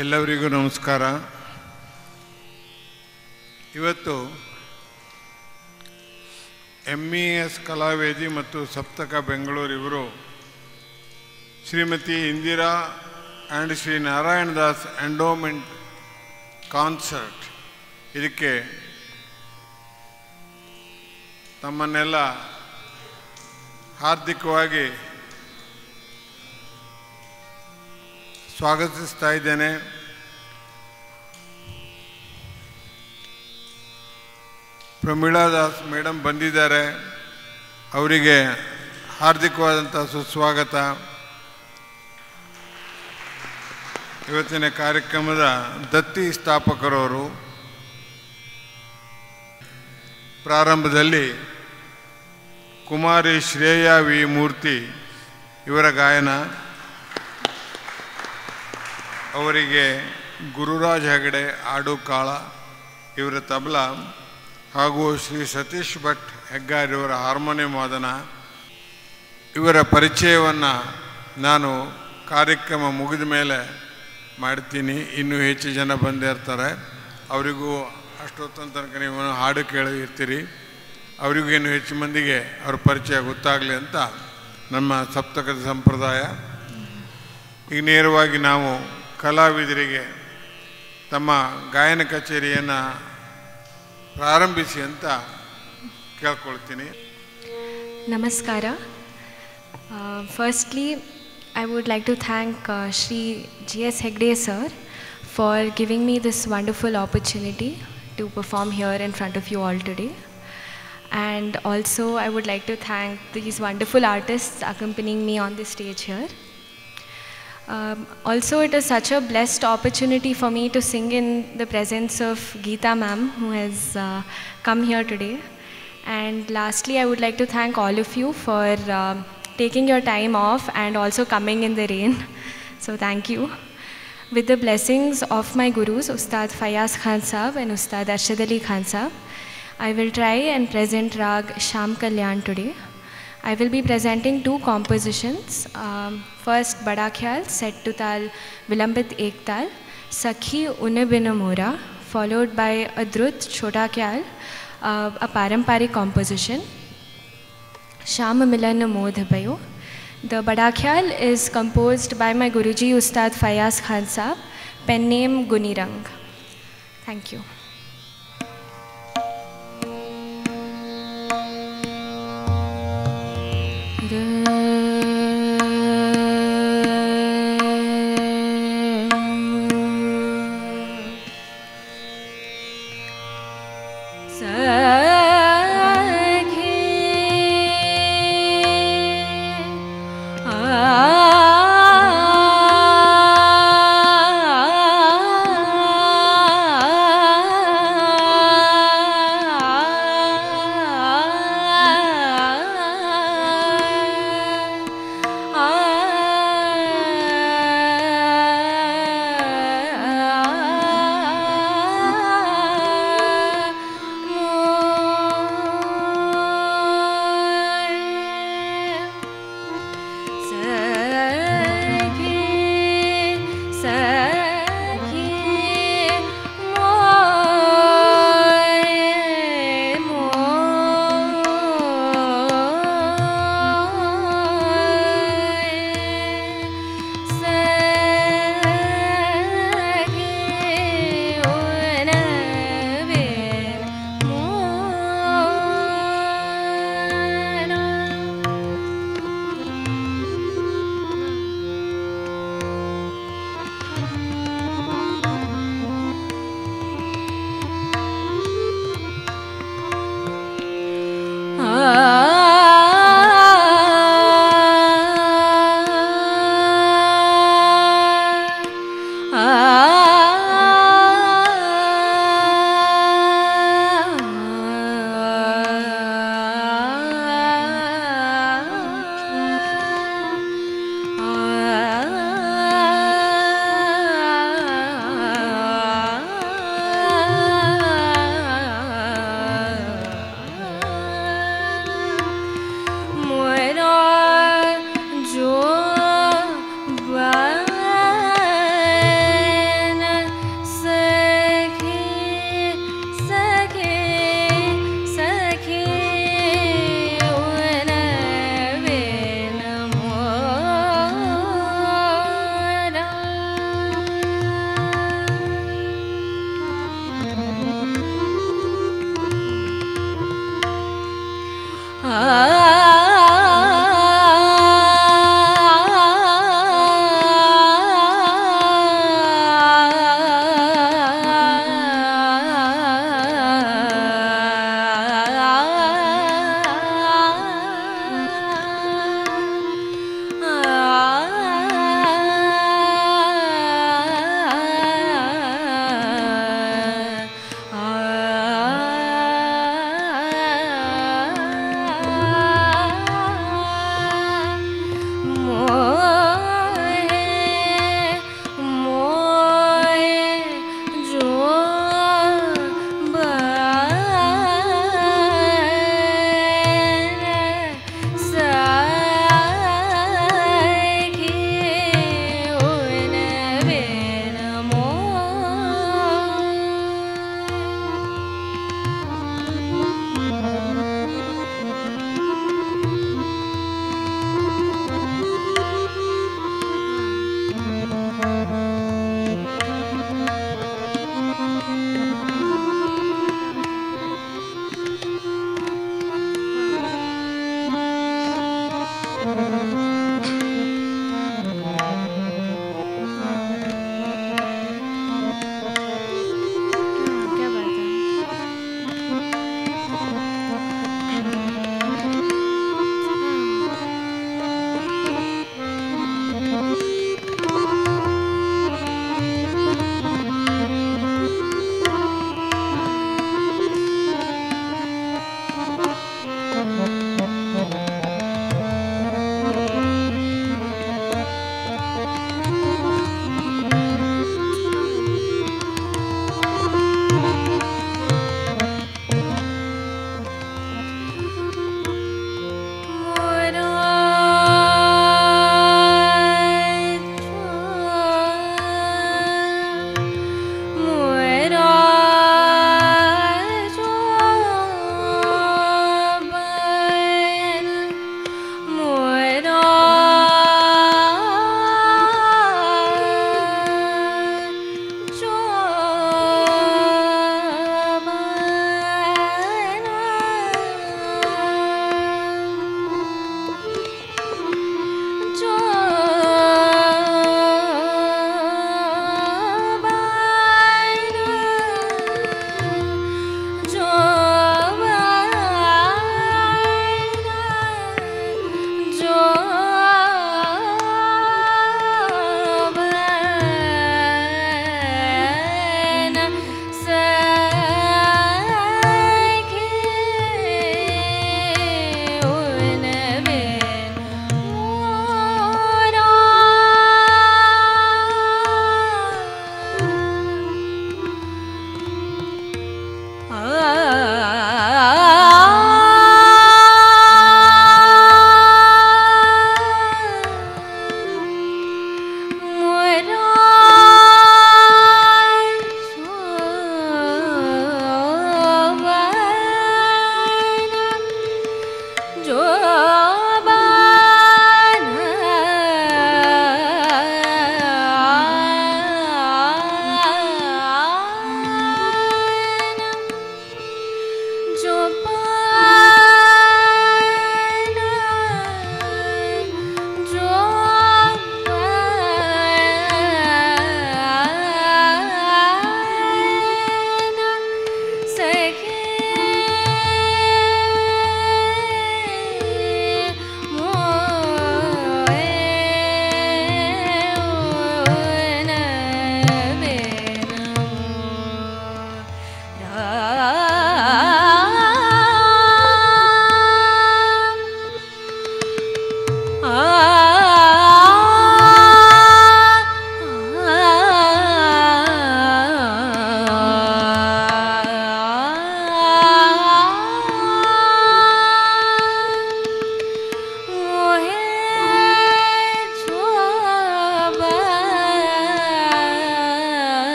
ಎಲ್ಲರಿಗೂ ನಮಸ್ಕಾರ. ಇವತ್ತು MES ಕಲಾವೇದಿ ಮತ್ತು ಸಪ್ತಕ ಬೆಂಗಳೂರು ಇವರು Shrimati Indira and Shri Narayana Das endowment concert ಇದಕ್ಕೆ ತಮ್ಮನ್ನೆಲ್ಲ ಹಾರ್ದಿಕವಾಗಿ ಸ್ವಾಗತಿಸ್ತಾ ಇದ್ದೇನೆ. ಪ್ರಮೀಳಾ ದಾಸ್ ಮೇಡಮ್ ಬಂದಿದ್ದಾರೆ, ಅವರಿಗೆ ಹಾರ್ದಿಕವಾದಂಥ ಸುಸ್ವಾಗತ. ಇವತ್ತಿನ ಕಾರ್ಯಕ್ರಮದ ದತ್ತಿ ಸ್ಥಾಪಕರವರು. ಪ್ರಾರಂಭದಲ್ಲಿ ಕುಮಾರಿ ಶ್ರೇಯಾ ವಿ ಮೂರ್ತಿ ಇವರ ಗಾಯನ, ಅವರಿಗೆ ಗುರುರಾಜ್ ಹೆಗಡೆ ಆಡು ಕಾಳ ಇವರ ತಬಲಾ ಹಾಗೂ ಶ್ರೀ ಸತೀಶ್ ಭಟ್ ಹೆಗ್ಗಾರ್ ಇವರ ಹಾರ್ಮೋನಿಯಂ ವಾದನ. ಇವರ ಪರಿಚಯವನ್ನು ನಾನು ಕಾರ್ಯಕ್ರಮ ಮುಗಿದ ಮೇಲೆ ಮಾಡ್ತೀನಿ. ಇನ್ನೂ ಹೆಚ್ಚು ಜನ ಬಂದಿರ್ತಾರೆ, ಅವರಿಗೂ ಅಷ್ಟೊತ್ತನ ತನಕ ನೀವು ಹಾಡು ಕೇಳಿರ್ತೀರಿ, ಅವರಿಗೂ ಇನ್ನೂ ಹೆಚ್ಚು ಮಂದಿಗೆ ಅವ್ರ ಪರಿಚಯ ಗೊತ್ತಾಗಲಿ ಅಂತ ನಮ್ಮ ಸಪ್ತಕದ ಸಂಪ್ರದಾಯ. ಈಗ ನೇರವಾಗಿ ನಾವು ಕಲಾವಿದರಿಗೆ ತಮ್ಮ ಗಾಯನ ಕಚೇರಿಯನ್ನು ಪ್ರಾರಂಭಿಸಿ ಅಂತ ಕೇಳ್ಕೊಳ್ತೀನಿ. ನಮಸ್ಕಾರ. Firstly, I would like to thank Shri G.S. Hegde sir for giving me this wonderful opportunity to perform here in front of you all today. And also I would like to thank these wonderful artists accompanying me on the stage here. Also, it is such a blessed opportunity for me to sing in the presence of Geeta ma'am, who has come here today. And lastly, I would like to thank all of you for taking your time off and also coming in the rain. So thank you. With the blessings of my gurus, Ustad Fayaz Khan Sahab and Ustad Arshad Ali Khan Sahab, I will try and present Rag Sham Kalyan today. I will be presenting two compositions. First, Bada Khyal, set to tal Vilambit Ek Tal, Sakhi Une Bina Mora, followed by Adrut Chota Khyal, a paramparic composition, Sham Milan Modh Bayo. The Bada Khyal is composed by my Guruji Ustad Fayaz Khan Sahab, pen name Gunirang. Thank you.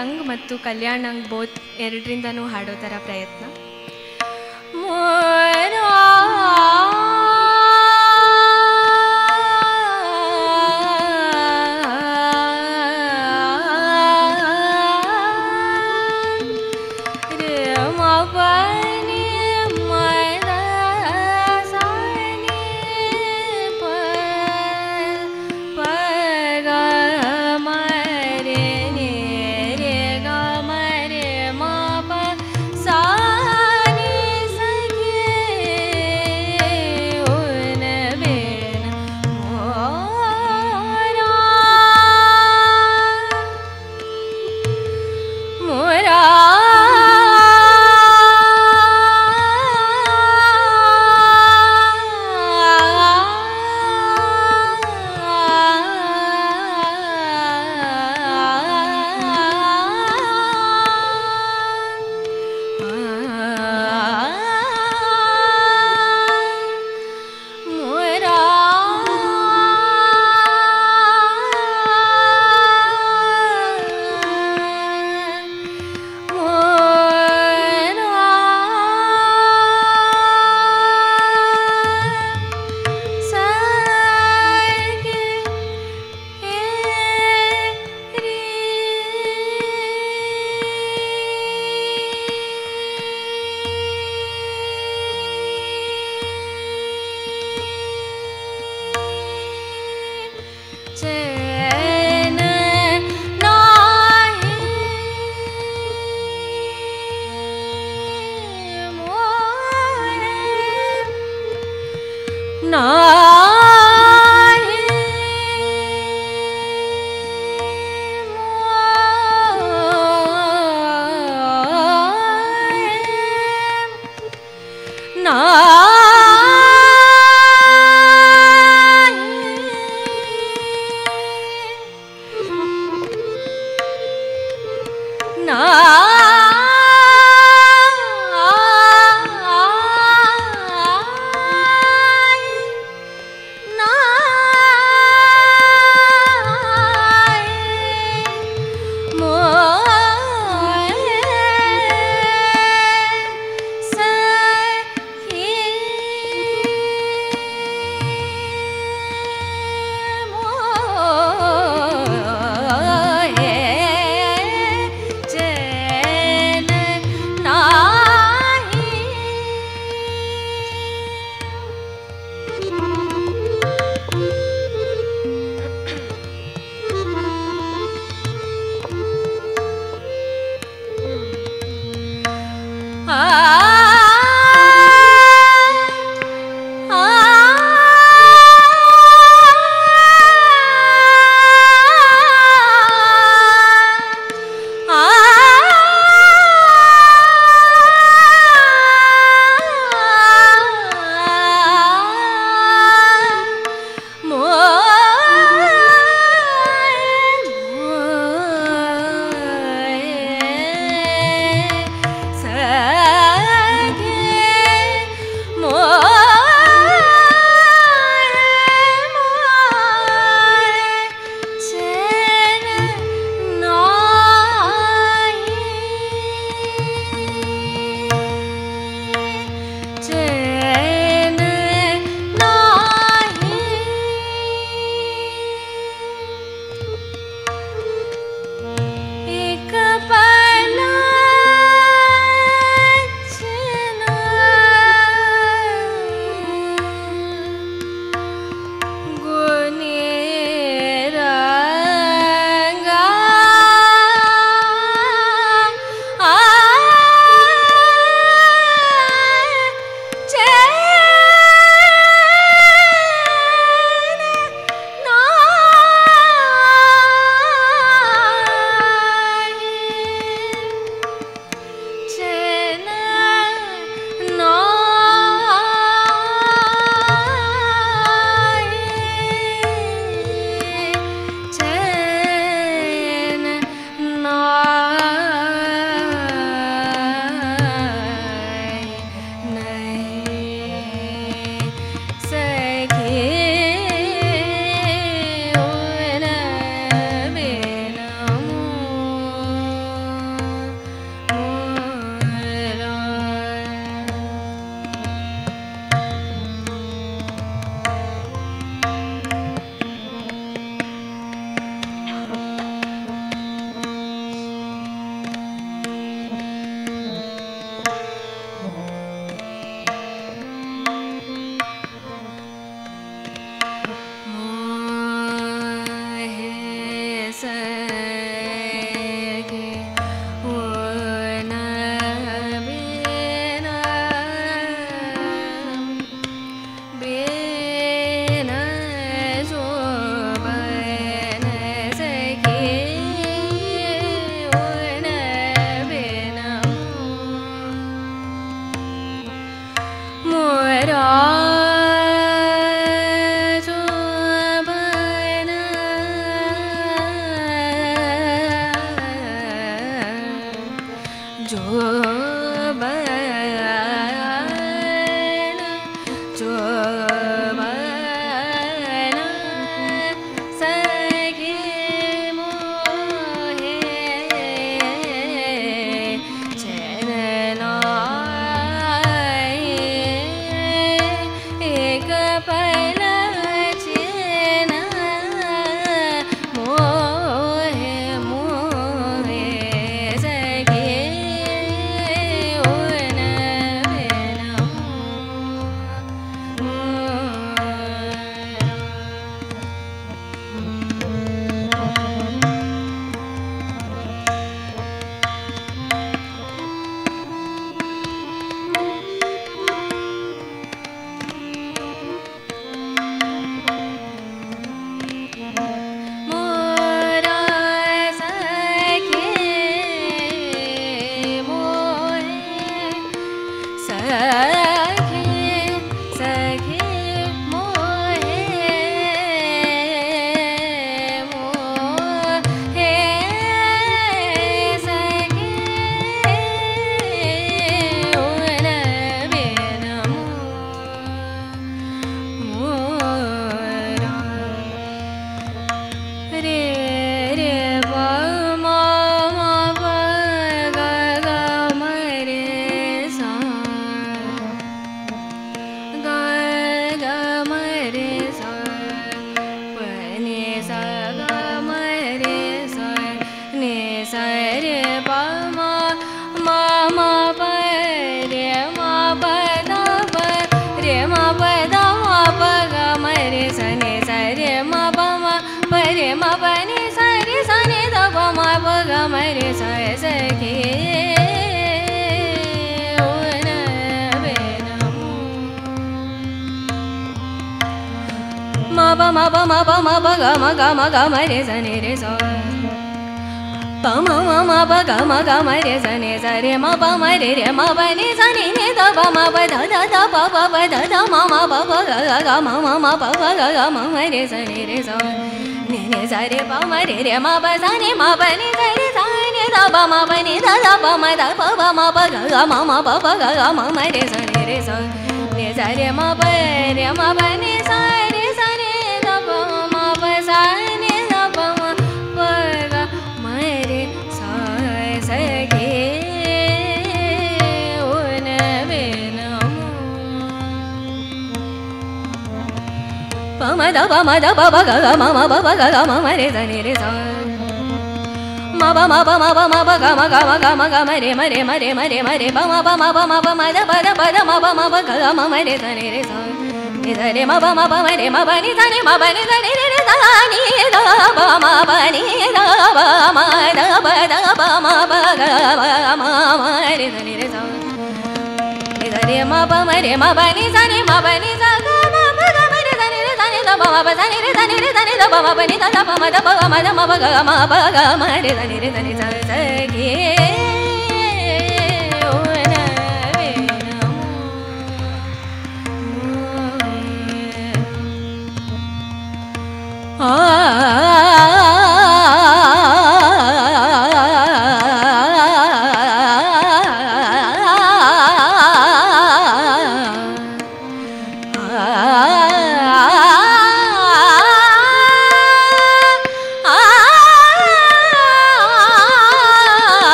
ಅಂಗ್ ಮತ್ತು ಕಲ್ಯಾಣ್ ಅಂಗ್ both ಎರಡರಿಂದನೂ ಹಾಡೋ ಥರ ಪ್ರಯತ್ನ. ಮೋರಾ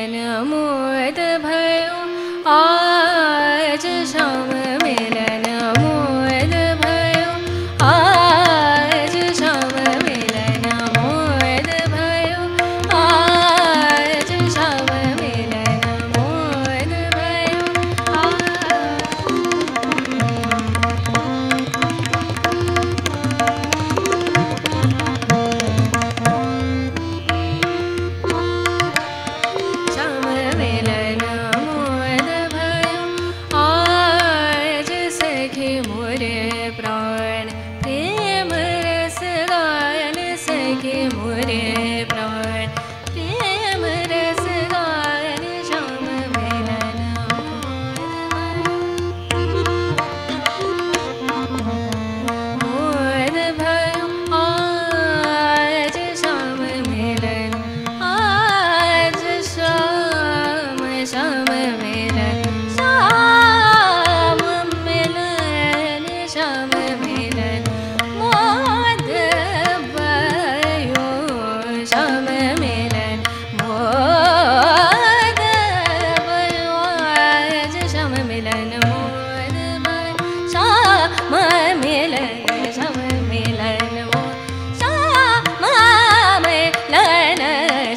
मिलन मोद भयो आज श्याम मिलन मोद भयो आज श्याम मिलन मोद भयो आज श्याम मिलन मोद भयो श्याम मिलन मोद भयो आज सखी मोरे प्राण प्रेम रस गायन सखी मोरे प्राण प्रेम रस गायन श्याम मिलन मोद भयो आज श्याम मिलन आज श्याम श्याम मिलन श्याम मिलन श्याम मिलन मोद भयो श्याम मिलन मोद भयो आज श्याम मिलन मोद भयो श्याम मिलन श्याम मिलन श्याम मिलन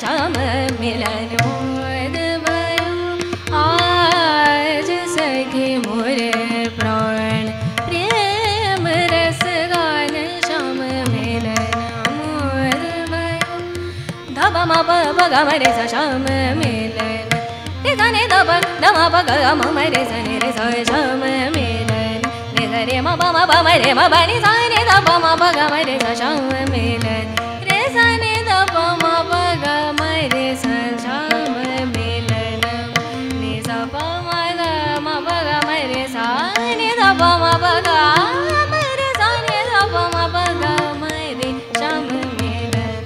श्याम मिलन मोद भयो आज सखी मोरे प्राण प्रेम रस गान श्याम मिलन मोद भयो धब म प ग म रे स श्याम मिलन रे स नि ध प ध म प ग म म रे स नि रे स श्याम मिलन रे स रे म प म प म रे म प नि स नि ध प म प ग म रे स श्याम मिलन रे स नि ध प म प ग म रे स श्याम मिलन नि स प म ग म प ग म रे स नि ध प म प ग म रे स नि ध प म प ग म रे श्याम मिलन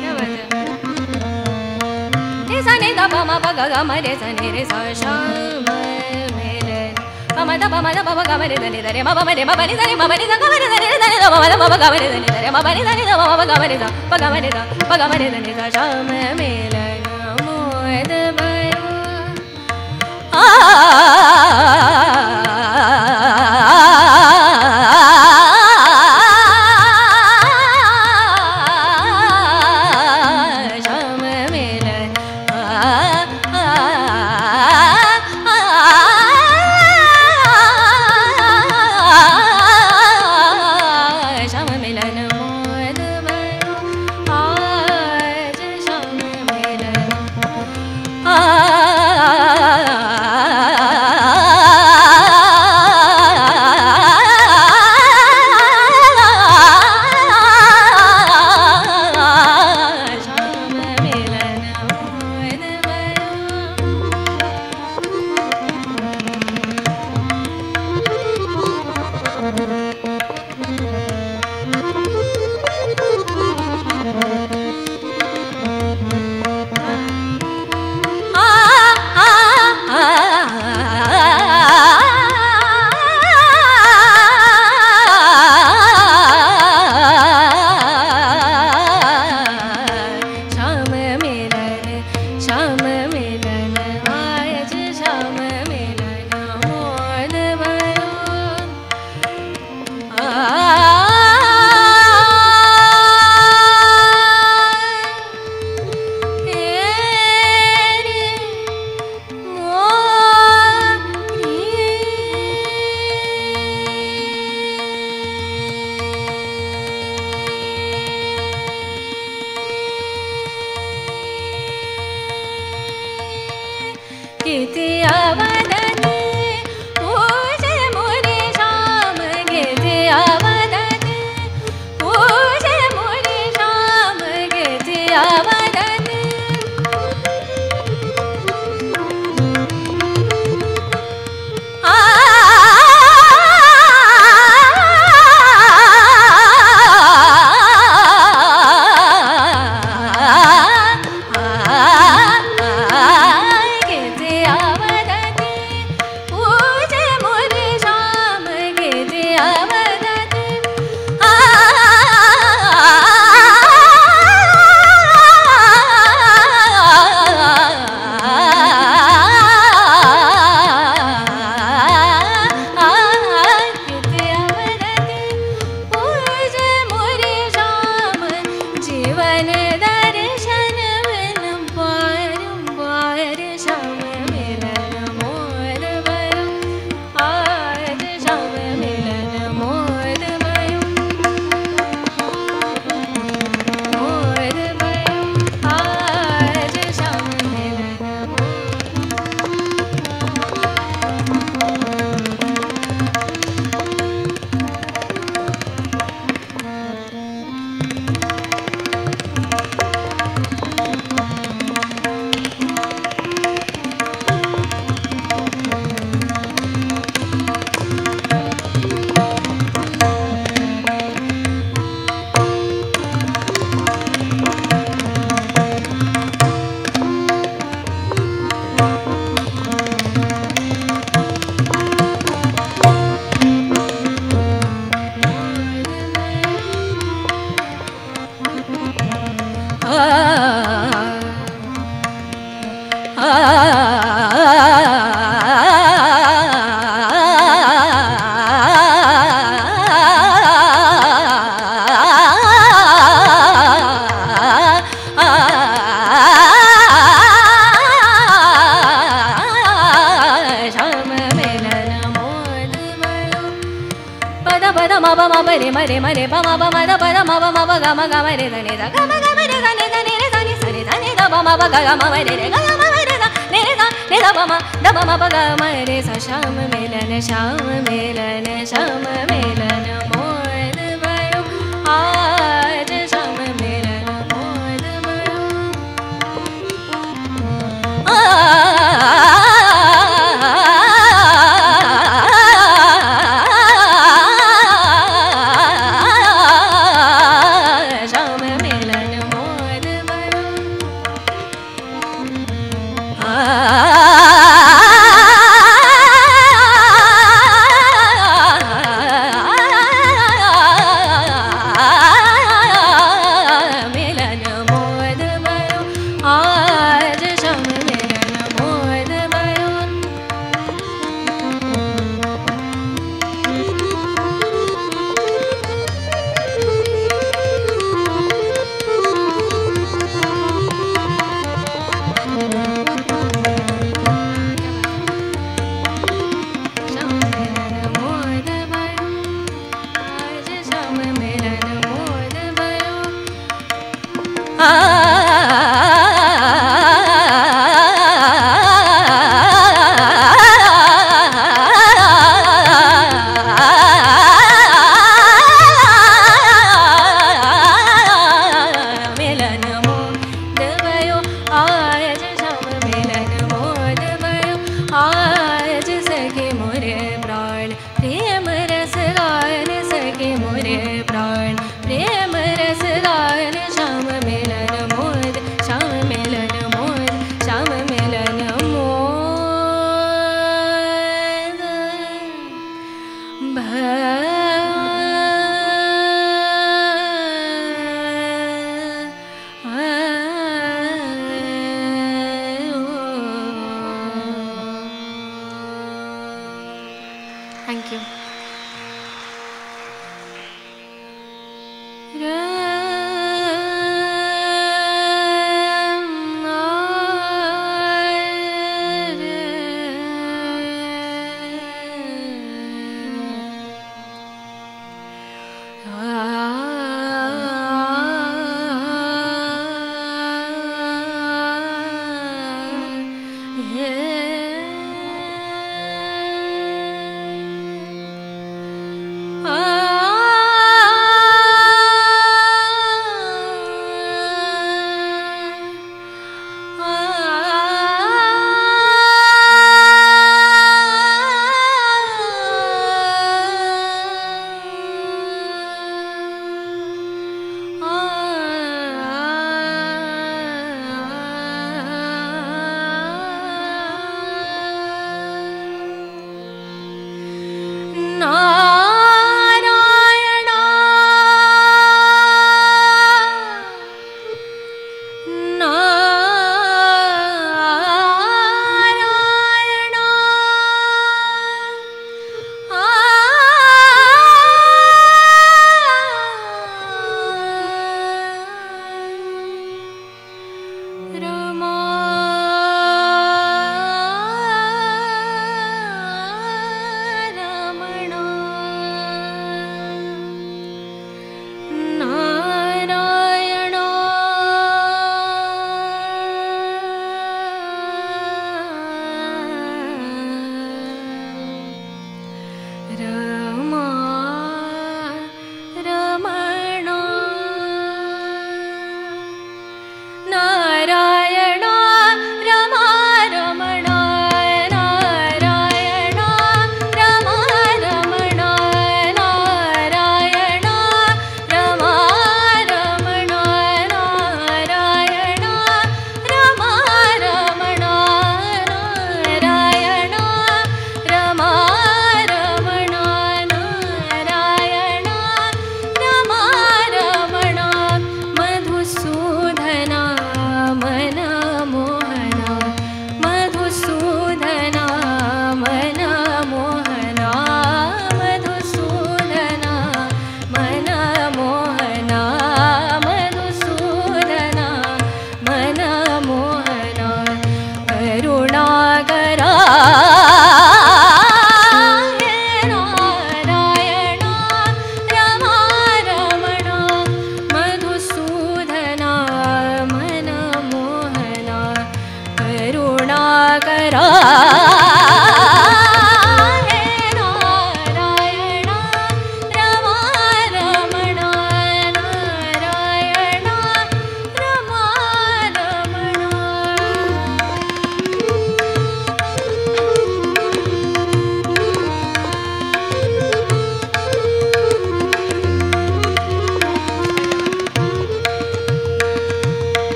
क्या बात है रे स नि ध प म प ग म रे स नि रे स श्याम मिलन प म ध प म ध प प ग म रे ध नि ध रे म प म रे म प नि ध रे म प नि ध ग म रे ध नि रे ध नि ध प म ध प प ग म रे ध नि ध रे म प नि ध नि ध प म प ग म रे ध प ग म रे ध प ग म रे ध नि ध श्याम मिलन मोद भयो श्याम मिलन श्याम मिलन मोद भयो आज श्याम मिलन श्याम मिलन मोद श्याम मिलन श्याम मिलन आज श्याम मिलन मोद भयो किती आवडते पूजे मोरे श्याम किती आवडते पूजे मोरे श्याम किती आवडते किती आवडते mare mare mare pa ma pa ma da pa da ma pa ma pa ga ma re da ne da ga ma re da ne da ni sa ni da ni da pa ma pa ga ma re re ga ma re da ne da pa ma pa ga ma re sa sham milan मोद भयो आज sham milan मोद भयो Thank you.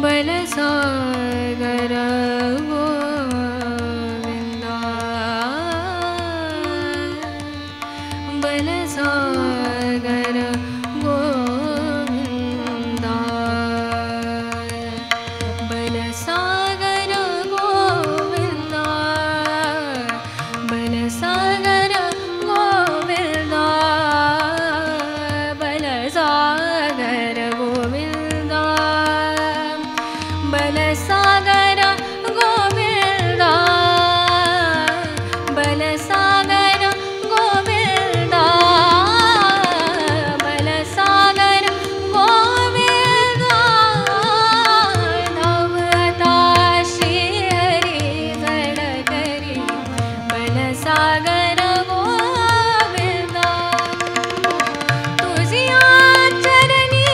बलसागर Govind बलसागर Govind बलसागर Govind बलसागर Govind बलसागर Govind बलसागर Govind बलसागर Govind बलसागर Govind नवता श्री हरि गणकरी बलसागर गोविंद तुझिया चरणी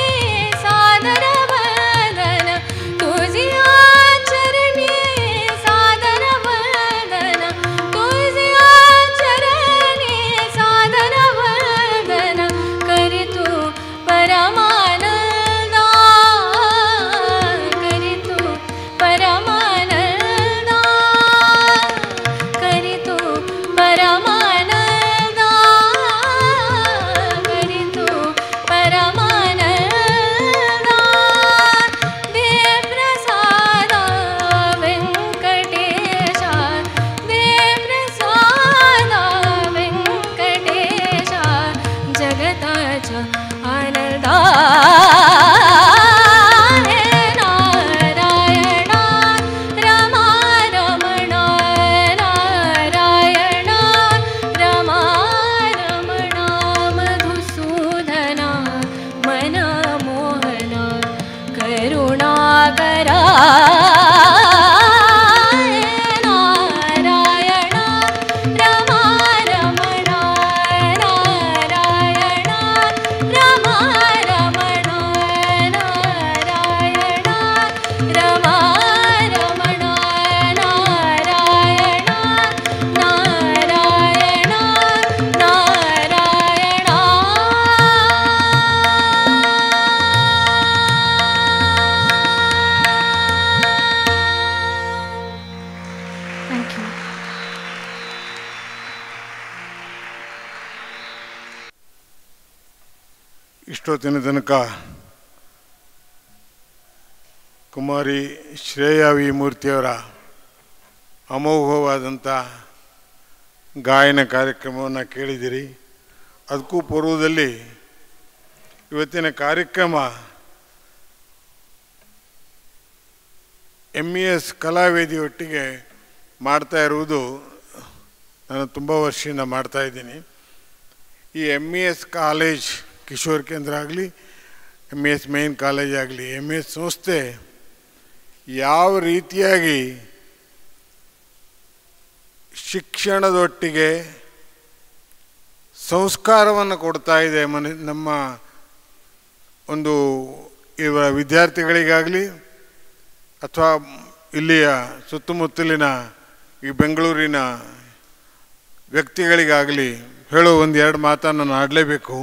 सादर वंदन तुझिया चरणी सादर वंदन तुझिया चरणी सादर वंदन करी तू परमानंद करी तू परमानंद करी तू परमानंद करी तू परमानंद दे प्रसाद वेंकटेश दे प्रसाद वेंकटेश जगताच्या आनंदा हे नारायण रमा रमण नारायण रमा रमण मधुसूदन मनमोहन करुणाकरा नारायण रमा रमण नारायण रमा रमण नारायण रमा रमण नारायण नारायण नारायण Thank you. ಇಷ್ಟೊತ್ತಿನ ತನಕ ಕುಮಾರಿ ಶ್ರೇಯಾ ವಿ ಮೂರ್ತಿಯವರ ಅಮೋಘವಾದಂಥ ಗಾಯನ ಕಾರ್ಯಕ್ರಮವನ್ನು ಕೇಳಿದಿರಿ. ಅದಕ್ಕೂ ಪೂರ್ವದಲ್ಲಿ ಇವತ್ತಿನ ಕಾರ್ಯಕ್ರಮ MES ಕಲಾವೇದಿಯೊಟ್ಟಿಗೆ ಮಾಡ್ತಾ ಇರುವುದು ನಾನು ತುಂಬ ವರ್ಷದಿಂದ ಮಾಡ್ತಾಯಿದ್ದೀನಿ. ಈ MES ಕಾಲೇಜ್ ಕಿಶೋರ್ ಕೇಂದ್ರ ಆಗಲಿ MES ಮೇನ್ ಕಾಲೇಜ್ ಆಗಲಿ MES ಸಂಸ್ಥೆ ಯಾವ ರೀತಿಯಾಗಿ ಶಿಕ್ಷಣದೊಟ್ಟಿಗೆ ಸಂಸ್ಕಾರವನ್ನು ಕೊಡ್ತಾ ಇದೆ ನಮ್ಮ ಒಂದು ಇವರ ವಿದ್ಯಾರ್ಥಿಗಳಿಗಾಗಲಿ ಅಥವಾ ಇಲ್ಲಿಯ ಸುತ್ತಮುತ್ತಲಿನ ಈ ಬೆಂಗಳೂರಿನ ವ್ಯಕ್ತಿಗಳಿಗಾಗಲಿ ಹೇಳೋ ಒಂದೆರಡು ಮಾತನ್ನು ನಾನು ಆಡಲೇಬೇಕು.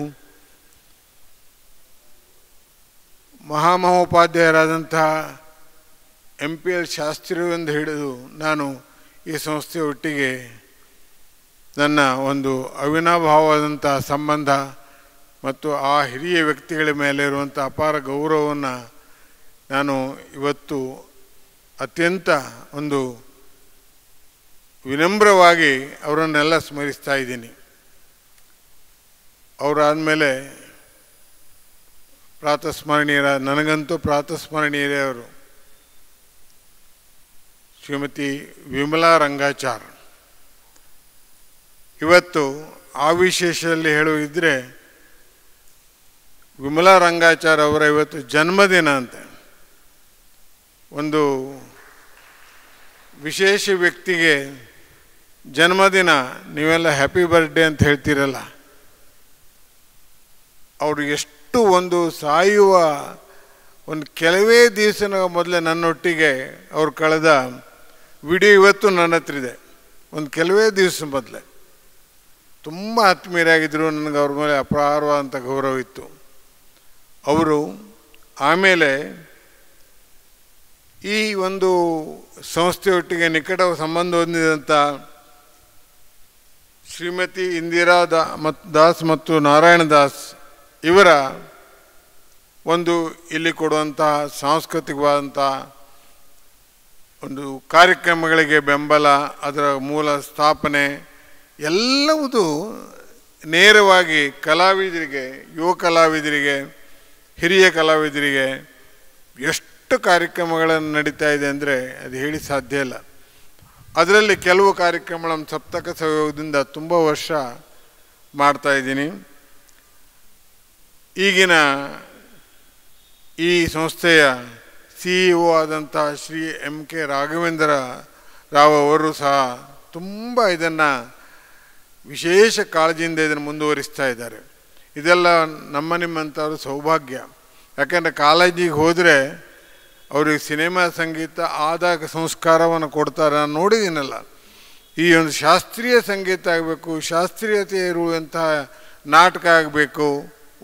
ಮಹಾಮಹೋಪಾಧ್ಯಾಯರಾದಂತಹ MPL ಶಾಸ್ತ್ರಿಯಿಂದ ಹಿಡಿದು ನಾನು ಈ ಸಂಸ್ಥೆಯೊಟ್ಟಿಗೆ ನನ್ನ ಒಂದು ಅವಿನಾಭಾವವಾದಂಥ ಸಂಬಂಧ ಮತ್ತು ಆ ಹಿರಿಯ ವ್ಯಕ್ತಿಗಳ ಮೇಲೆ ಇರುವಂಥ ಅಪಾರ ಗೌರವವನ್ನು ನಾನು ಇವತ್ತು ಅತ್ಯಂತ ಒಂದು ವಿನಮ್ರವಾಗಿ ಅವರನ್ನೆಲ್ಲ ಸ್ಮರಿಸ್ತಾ ಇದ್ದೀನಿ. ಅವರಾದಮೇಲೆ ಪ್ರಾತಸ್ಮರಣೀಯರ ನನಗಂತೂ ಪ್ರಾತಸ್ಮರಣೀಯರೇ ಅವರು ಶ್ರೀಮತಿ ವಿಮಲಾ ರಂಗಾಚಾರ್. ಇವತ್ತು ಆ ವಿಶೇಷದಲ್ಲಿ ಹೇಳುವುದಿದ್ದರೆ ವಿಮಲಾ ರಂಗಾಚಾರ್ ಅವರ ಇವತ್ತು ಜನ್ಮದಿನ ಅಂತ. ಒಂದು ವಿಶೇಷ ವ್ಯಕ್ತಿಗೆ ಜನ್ಮದಿನ ನೀವೆಲ್ಲ ಹ್ಯಾಪಿ ಬರ್ತ್ಡೇ ಅಂತ ಹೇಳ್ತೀರಲ್ಲ, ಅವರು ಎಷ್ಟು ಒಂದು ಸಾಯುವ ಒಂದು ಕೆಲವೇ ದಿವಸನ ಮೊದಲೇ ನನ್ನೊಟ್ಟಿಗೆ ಅವ್ರು ಕಳೆದ ವಿಡಿಯೋ ಇವತ್ತು ನನ್ನ ಹತ್ರ ಇದೆ. ಒಂದು ಕೆಲವೇ ದಿವಸ ಮೊದಲೇ ತುಂಬ ಆತ್ಮೀಯರಾಗಿದ್ದರು. ನನಗೆ ಅವ್ರ ಮೇಲೆ ಅಪಾರವಾದಂಥ ಗೌರವ ಇತ್ತು. ಅವರು ಆಮೇಲೆ ಈ ಒಂದು ಸಂಸ್ಥೆಯೊಟ್ಟಿಗೆ ನಿಕಟ ಸಂಬಂಧ ಹೊಂದಿದಂಥ ಶ್ರೀಮತಿ ಇಂದಿರಾ ದಾಸ್ ಮತ್ತು ನಾರಾಯಣ ದಾಸ್ ಇವರ ಒಂದು ಇಲ್ಲಿ ಕೊಡುವಂತಹ ಸಾಂಸ್ಕೃತಿಕವಾದಂಥ ಒಂದು ಕಾರ್ಯಕ್ರಮಗಳಿಗೆ ಬೆಂಬಲ, ಅದರ ಮೂಲ ಸ್ಥಾಪನೆ ಎಲ್ಲವುದು ನೇರವಾಗಿ ಕಲಾವಿದರಿಗೆ, ಯುವ ಕಲಾವಿದರಿಗೆ, ಹಿರಿಯ ಕಲಾವಿದರಿಗೆ ಎಷ್ಟು ಕಾರ್ಯಕ್ರಮಗಳನ್ನು ನಡೀತಾ ಇದೆ ಅಂದರೆ ಅದು ಹೇಳಿ ಸಾಧ್ಯ ಇಲ್ಲ. ಅದರಲ್ಲಿ ಕೆಲವು ಕಾರ್ಯಕ್ರಮ ನಮ್ಮ ಸಪ್ತಕ ಸಹಯೋಗದಿಂದ ತುಂಬ ವರ್ಷ ಮಾಡ್ತಾಯಿದ್ದೀನಿ. ಈಗಿನ ಈ ಸಂಸ್ಥೆಯ CEO ಆದಂಥ ಶ್ರೀ MK ರಾಘವೇಂದ್ರ ರಾವ್ ಅವರು ಸಹ ತುಂಬ ಇದನ್ನು ವಿಶೇಷ ಕಾಳಜಿಯಿಂದ ಇದನ್ನು ಮುಂದುವರಿಸ್ತಾ ಇದ್ದಾರೆ. ಇದೆಲ್ಲ ನಿಮ್ಮಂಥವ್ರ ಸೌಭಾಗ್ಯ. ಯಾಕೆಂದರೆ ಕಾಲೇಜಿಗೆ ಹೋದರೆ ಅವ್ರಿಗೆ ಸಿನಿಮಾ ಸಂಗೀತ ಆದಾಗ ಸಂಸ್ಕಾರವನ್ನು ಕೊಡ್ತಾರೆ. ನಾನು ನೋಡಿದ್ದೀನಲ್ಲ, ಈ ಒಂದು ಶಾಸ್ತ್ರೀಯ ಸಂಗೀತ ಆಗಬೇಕು, ಶಾಸ್ತ್ರೀಯತೆ ಇರುವಂತಹ ನಾಟಕ ಆಗಬೇಕು,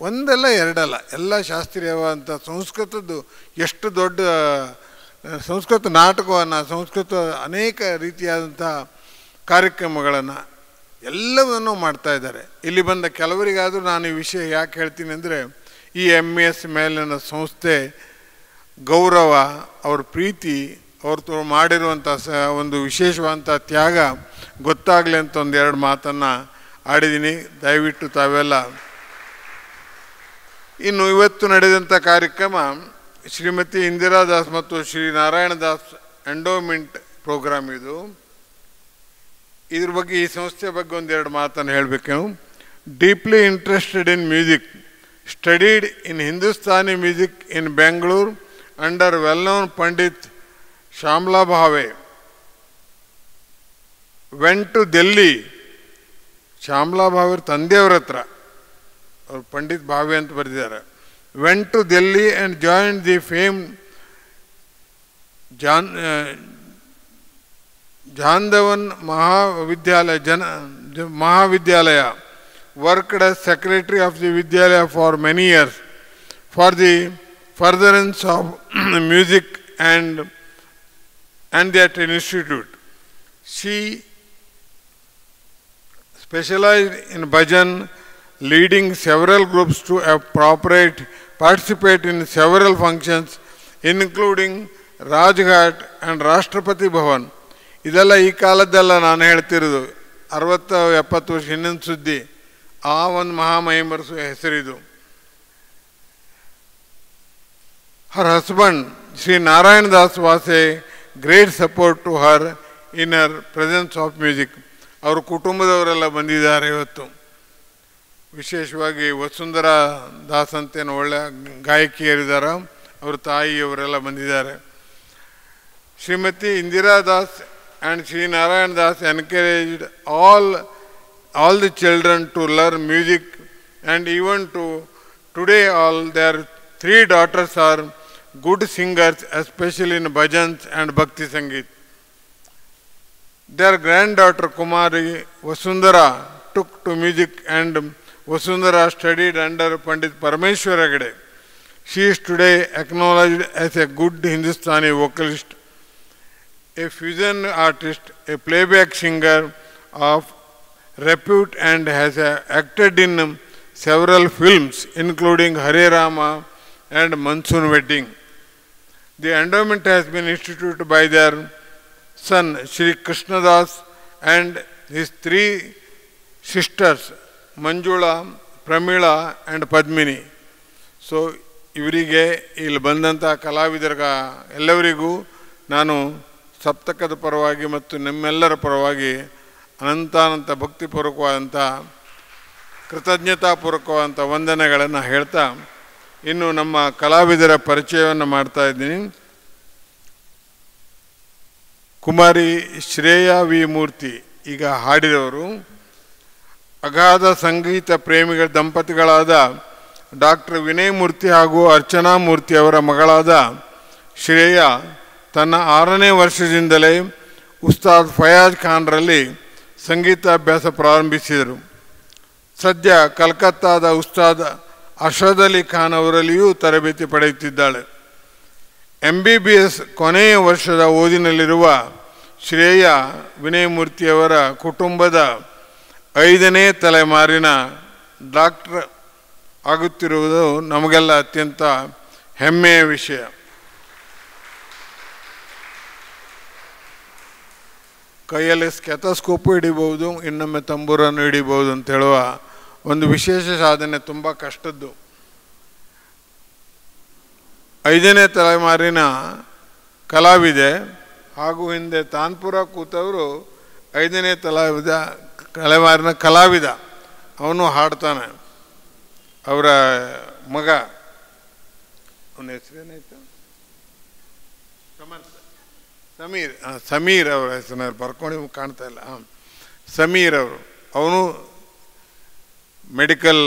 ಒಂದಲ್ಲ ಎರಡಲ್ಲ, ಎಲ್ಲ ಶಾಸ್ತ್ರೀಯವಾದಂಥ ಸಂಸ್ಕೃತದ್ದು ಎಷ್ಟು ದೊಡ್ಡ ಸಂಸ್ಕೃತ ನಾಟಕವನ್ನು, ಸಂಸ್ಕೃತ ಅನೇಕ ರೀತಿಯಾದಂಥ ಕಾರ್ಯಕ್ರಮಗಳನ್ನು ಎಲ್ಲವನ್ನೂ ಮಾಡ್ತಾಯಿದ್ದಾರೆ. ಇಲ್ಲಿ ಬಂದ ಕೆಲವರಿಗಾದರೂ ನಾನು ಈ ವಿಷಯ ಯಾಕೆ ಹೇಳ್ತೀನಿ ಅಂದರೆ, ಈ MES ಮೇಲಿನ ಸಂಸ್ಥೆ ಗೌರವ, ಅವ್ರ ಪ್ರೀತಿ, ಅವ್ರು ಮಾಡಿರುವಂಥ ಒಂದು ವಿಶೇಷವಾದಂಥ ತ್ಯಾಗ ಗೊತ್ತಾಗಲಿ ಅಂತ ಒಂದೆರಡು ಮಾತನ್ನು ಆಡಿದ್ದೀನಿ. ದಯವಿಟ್ಟು ತಾವೆಲ್ಲ. ಇನ್ನು ಇವತ್ತು ನಡೆದಂಥ ಕಾರ್ಯಕ್ರಮ ಶ್ರೀಮತಿ ಇಂದಿರಾ ದಾಸ್ ಮತ್ತು ಶ್ರೀ ನಾರಾಯಣ ದಾಸ್ ಎಂಡೋಮೆಂಟ್ ಪ್ರೋಗ್ರಾಮ್. ಇದ್ರ ಬಗ್ಗೆ, ಈ ಸಂಸ್ಥೆ ಬಗ್ಗೆ ಒಂದೆರಡು ಮಾತನ್ನು ಹೇಳಬೇಕು. Deeply interested in music, studied in Hindustani music in Bengaluru under well known Pandit Shyamla Bhave. Went to Delhi. Shyamla Bhave ತಂದೆಯವ್ರ ಹತ್ರ, ಅವರು ಪಂಡಿತ್ ಭಾವೆ ಅಂತ ಬರೆದಿದ್ದಾರೆ. Went to Delhi and join the fame ಜಾನ್ದವನ್ Mahavidyalaya. Worked as secretary of the Vidyalaya for many years for the furtherance of music and that institute. She specialized in bhajan, leading several groups to participate in several functions including Rajghat and Rashtrapati Bhavan. ಇದೆಲ್ಲ ಈ ಕಾಲದ್ದೆಲ್ಲ ನಾನು ಹೇಳ್ತಿರೋದು, 60-70 ವರ್ಷ ಹಿಂದಿನ ಸುದ್ದಿ. ಆ ಒಂದು ಮಹಾಮಹಿಮರ ಹೆಸರಿದು. Her husband Sri Narayana Das was a great support to her in her presence of music. ಅವರು ಕುಟುಂಬದವರೆಲ್ಲ ಬಂದಿದ್ದಾರೆ ಇವತ್ತು. ವಿಶೇಷವಾಗಿ ವಸುಂಧರಾ ದಾಸ್ ಅಂತೇನು ಒಳ್ಳೆ ಗಾಯಕಿಯರಿದ್ದಾರೆ, ಅವ್ರ ತಾಯಿಯವರೆಲ್ಲ ಬಂದಿದ್ದಾರೆ. Shrimati Indira Das and Sri Narayana Das encouraged all the children to learn music, and even today all their 3 daughters are good singers, especially in bhajans and bhakti sangeet. Their granddaughter Kumari Vasundhara took to music, and Vasundhara studied under Pandit Parameshwar Hegde. She is today acknowledged as a good Hindustani vocalist, a fusion artist, a playback singer of repute, and has acted in several films including Hare Rama and Monsoon Wedding. The endowment has been instituted by their son Sri Krishna Das and his 3 sisters Manjula, Pramila and Padmini. So ಇವರಿಗೆ ಇಲ್ಲಿ ಬಂದಂಥ ಕಲಾವಿದರ ಎಲ್ಲವರಿಗೂ ನಾನು ಸಪ್ತಕದ ಪರವಾಗಿ ಮತ್ತು ನಿಮ್ಮೆಲ್ಲರ ಪರವಾಗಿ ಅನಂತಾನಂತ ಭಕ್ತಿಪೂರ್ವಕವಾದಂಥ ಕೃತಜ್ಞತಾಪೂರ್ವಕವಾದಂಥ ವಂದನೆಗಳನ್ನು ಹೇಳ್ತಾ, ಇನ್ನು ನಮ್ಮ ಕಲಾವಿದರ ಪರಿಚಯವನ್ನು ಮಾಡ್ತಾ ಇದ್ದೀನಿ. ಕುಮಾರಿ ಶ್ರೇಯಾ ವಿ ಮೂರ್ತಿ ಈಗ ಹಾಡಿದವರು. ಅಗಾಧ ಸಂಗೀತ ಪ್ರೇಮಿಗಳ ದಂಪತಿಗಳಾದ ಡಾಕ್ಟರ್ ವಿನಯ್ ಮೂರ್ತಿ ಹಾಗೂ ಅರ್ಚನಾ ಮೂರ್ತಿ ಅವರ ಮಗಳಾದ ಶ್ರೇಯಾ ತನ್ನ 6ನೇ ವರ್ಷದಿಂದಲೇ ಉಸ್ತಾದ್ ಫಯಾಜ್ ಖಾನ್ರಲ್ಲಿ ಸಂಗೀತಾಭ್ಯಾಸ ಪ್ರಾರಂಭಿಸಿದರು. ಸದ್ಯ ಕಲ್ಕತ್ತಾದ ಉಸ್ತಾದ್ ಅರ್ಷದ್ ಅಲಿ ಖಾನ್ ಅವರಲ್ಲಿಯೂ ತರಬೇತಿ ಪಡೆಯುತ್ತಿದ್ದಾಳೆ. MBBS ಕೊನೆಯ ವರ್ಷದ ಓದಿನಲ್ಲಿರುವ ಶ್ರೇಯ ವಿನಯಮೂರ್ತಿಯವರ ಕುಟುಂಬದ 5ನೇ ತಲೆಮಾರಿನ ಡಾಕ್ಟರ್ ಆಗುತ್ತಿರುವುದು ನಮಗೆಲ್ಲ ಅತ್ಯಂತ ಹೆಮ್ಮೆಯ ವಿಷಯ. ಕೈಯಲ್ಲಿ ಸ್ಟೆಥೋಸ್ಕೋಪ್ ಹಿಡಿಬಹುದು, ಇನ್ನೊಮ್ಮೆ ತಂಬೂರನ್ನು ಹಿಡಿಬಹುದು ಅಂತ ಹೇಳುವ ಒಂದು ವಿಶೇಷ ಸಾಧನೆ, ತುಂಬ ಕಷ್ಟದ್ದು. 5ನೇ ತಲೆಮಾರಿನ ಕಲಾವಿದೆ ಹಾಗೂ ಹಿಂದೆ ತಾನ್ಪುರ ಕೂತವರು 5ನೇ ತಲೆಮಾರಿನ ಕಲಾವಿದ. ಅವನು ಹಾಡ್ತಾನೆ. ಅವರ ಮಗ, ಅವನ ಹೆಸರೇನಾಯ್ತು, ಸಮೀರ್ ಅವರ ಹೆಸರು ಬರ್ಕೊಂಡು ಕಾಣ್ತಾ ಇಲ್ಲ. ಸಮೀರ್ ಅವರು, ಅವನು ಮೆಡಿಕಲ್,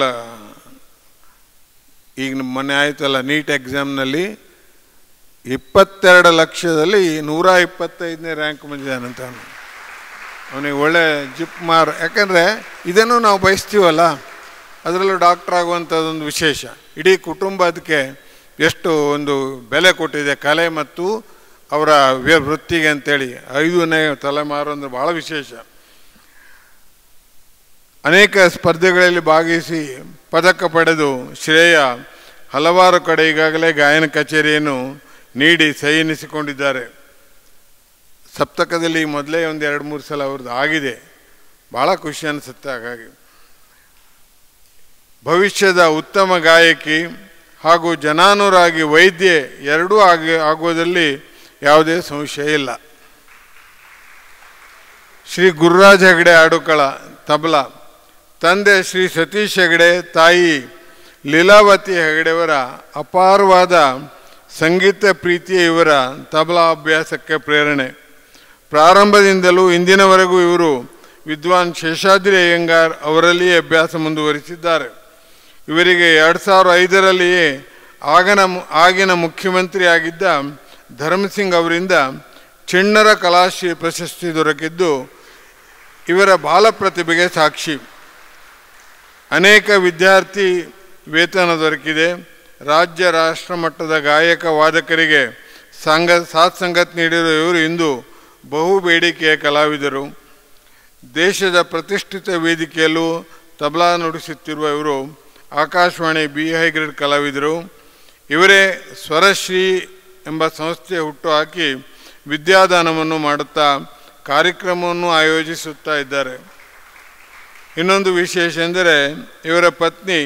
ಈಗ ಮೊನ್ನೆ ಆಯ್ತಲ್ಲ ನೀಟ್ ಎಕ್ಸಾಮ್ನಲ್ಲಿ 22 ಲಕ್ಷದಲ್ಲಿ 125ನೇ ರ್ಯಾಂಕ್ ಬಂದಿದ್ದಾನಂತ. ಅವನಿಗೆ ಒಳ್ಳೆ ಜಿಪ್ ಮಾರ್, ಯಾಕಂದರೆ ಇದನ್ನು ನಾವು ಬಯಸ್ತೀವಲ್ಲ, ಅದರಲ್ಲೂ ಡಾಕ್ಟರ್ ಆಗುವಂಥದ್ದೊಂದು ವಿಶೇಷ. ಇಡೀ ಕುಟುಂಬ ಅದಕ್ಕೆ ಎಷ್ಟು ಒಂದು ಬೆಲೆ ಕೊಟ್ಟಿದೆ, ಕಲೆ ಮತ್ತು ಅವರ ವೃತ್ತಿಗೆ ಅಂತೇಳಿ. 5ನೇ ತಲೆಮಾರು ಅಂದರೆ ಭಾಳ ವಿಶೇಷ. ಅನೇಕ ಸ್ಪರ್ಧೆಗಳಲ್ಲಿ ಭಾಗವಹಿಸಿ ಪದಕ ಪಡೆದು ಶ್ರೇಯ ಹಲವಾರು ಕಡೆ ಈಗಾಗಲೇ ಗಾಯನ ಕಚೇರಿಯನ್ನು ನೀಡಿ ಸೈ ಎನಿಸಿಕೊಂಡಿದ್ದಾರೆ. ಸಪ್ತಕದಲ್ಲಿ ಮೊದಲೇ ಒಂದು 2-3 ಸಲ ಅವ್ರದ್ದು ಆಗಿದೆ. ಭಾಳ ಖುಷಿ ಅನಿಸುತ್ತೆ. ಹಾಗಾಗಿ ಭವಿಷ್ಯದ ಉತ್ತಮ ಗಾಯಕಿ ಹಾಗೂ ಜನಾನುರಾಗಿ ವೈದ್ಯೆ ಎರಡೂ ಆಗುವುದರಲ್ಲಿ ಯಾವುದೇ ಸಂಶಯ ಇಲ್ಲ. ಶ್ರೀ ಗುರುರಾಜ್ ಹೆಗಡೆ ಆಡುಕಳ ತಬಲಾ, ತಂದೆ ಶ್ರೀ ಸತೀಶ್ ಹೆಗಡೆ, ತಾಯಿ ಲೀಲಾವತಿ ಹೆಗಡೆಯವರ ಅಪಾರವಾದ ಸಂಗೀತ ಪ್ರೀತಿಯ ಇವರ ತಬಲಾ ಅಭ್ಯಾಸಕ್ಕೆ ಪ್ರೇರಣೆ. ಪ್ರಾರಂಭದಿಂದಲೂ ಇಂದಿನವರೆಗೂ ಇವರು ವಿದ್ವಾನ್ ಶೇಷಾದ್ರಿ ಅಯ್ಯಂಗಾರ್ ಅವರಲ್ಲಿಯೇ ಅಭ್ಯಾಸ ಮುಂದುವರಿಸಿದ್ದಾರೆ. ಇವರಿಗೆ 2005ರಲ್ಲಿಯೇ ಆಗಿನ ಮುಖ್ಯಮಂತ್ರಿಯಾಗಿದ್ದ ಧರ್ಮಸಿಂಗ್ ಅವರಿಂದ ಚಿಣ್ಣರ ಕಲಾಶ್ರೀ ಪ್ರಶಸ್ತಿ ದೊರಕಿದ್ದು ಇವರ ಬಾಲ ಪ್ರತಿಭೆಗೆ ಸಾಕ್ಷಿ. ಅನೇಕ ವಿದ್ಯಾರ್ಥಿ ವೇತನ ದೊರಕಿದೆ. ರಾಜ್ಯ ರಾಷ್ಟ್ರ ಮಟ್ಟದ ಗಾಯಕ ವಾದಕರಿಗೆ ಸಾಥ್ ಸಂಗತ್ ನೀಡಿರುವ ಇವರು ಇಂದು ಬಹು ಬೇಡಿಕೆಯ ಕಲಾವಿದರು. ದೇಶದ ಪ್ರತಿಷ್ಠಿತ ವೇದಿಕೆಯಲ್ಲೂ ತಬಲಾ ನುಡಿಸುತ್ತಿರುವ ಇವರು ಆಕಾಶವಾಣಿ B ಹೈ ಗ್ರೇಡ್ ಕಲಾವಿದರು. ಇವರೇ ಸ್ವರಶ್ರೀ ಎಂಬ ಸಂಸ್ಥೆ ಹುಟ್ಟುಹಾಕಿ ವಿದ್ಯಾದಾನವನ್ನು ಮಾಡುತ್ತಾ ಕಾರ್ಯಕ್ರಮವನ್ನು ಆಯೋಜಿಸುತ್ತಾ ಇದ್ದಾರೆ. ಇನ್ನೊಂದು ವಿಶೇಷ ಎಂದರೆ ಇವರ ಪತ್ನಿ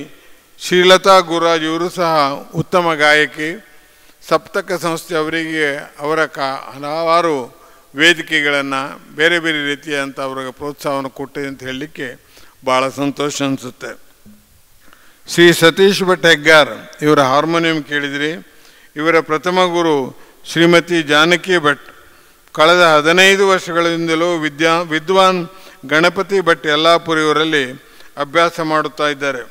ಶ್ರೀಲತಾ ಗುರುರಾಜ್, ಇವರು ಸಹ ಉತ್ತಮ ಗಾಯಕಿ. ಸಪ್ತಕ ಸಂಸ್ಥೆ ಅವರಿಗೆ ಅವರ ಹಲವಾರು ವೇದಿಕೆಗಳನ್ನು ಬೇರೆ ಬೇರೆ ರೀತಿಯಂಥ ಅವ್ರಿಗೆ ಪ್ರೋತ್ಸಾಹವನ್ನು ಕೊಟ್ಟಿದೆ ಅಂತ ಹೇಳಲಿಕ್ಕೆ ಭಾಳ ಸಂತೋಷ ಅನಿಸುತ್ತೆ. ಶ್ರೀ ಸತೀಶ್ ಭಟ್ ಹೆಗ್ಗಾರ್, ಇವರ ಹಾರ್ಮೋನಿಯಂ ಕೇಳಿದಿರಿ. ಇವರ ಪ್ರಥಮ ಗುರು ಶ್ರೀಮತಿ ಜಾನಕಿ ಭಟ್. ಕಳೆದ 15 ವರ್ಷಗಳಿಂದಲೂ ವಿದ್ವಾನ್ ಗಣಪತಿ ಭಟ್ ಯಲ್ಲಾಪುರ ಇವರಲ್ಲಿ ಅಭ್ಯಾಸ ಮಾಡುತ್ತಾ ಇದ್ದಾರೆ.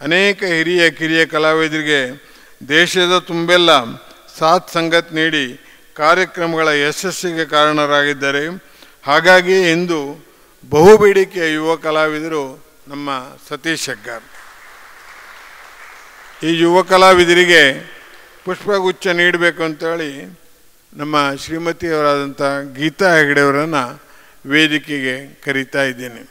ಅನೇಕ ಹಿರಿಯ ಕಿರಿಯ ಕಲಾವಿದರಿಗೆ ದೇಶದ ತುಂಬೆಲ್ಲ ಸಾಥ್ ಸಂಗತ್ ನೀಡಿ ಕಾರ್ಯಕ್ರಮಗಳ ಯಶಸ್ಸಿಗೆ ಕಾರಣರಾಗಿದ್ದಾರೆ. ಹಾಗಾಗಿ ಇಂದು ಬಹುಬೇಡಿಕೆಯ ಯುವ ಕಲಾವಿದರು ನಮ್ಮ ಸತೀಶ್ ಹೆಗ್ಗಾರ್. ಈ ಯುವ ಕಲಾವಿದರಿಗೆ ಪುಷ್ಪಗುಚ್ಛ ನೀಡಬೇಕು ಅಂತೇಳಿ ನಮ್ಮ ಶ್ರೀಮತಿಯವರಾದಂಥ ಗೀತಾ ಹೆಗಡೆಯವರನ್ನು ವೇದಿಕೆಗೆ ಕರೀತಾ ಇದ್ದೇನೆ.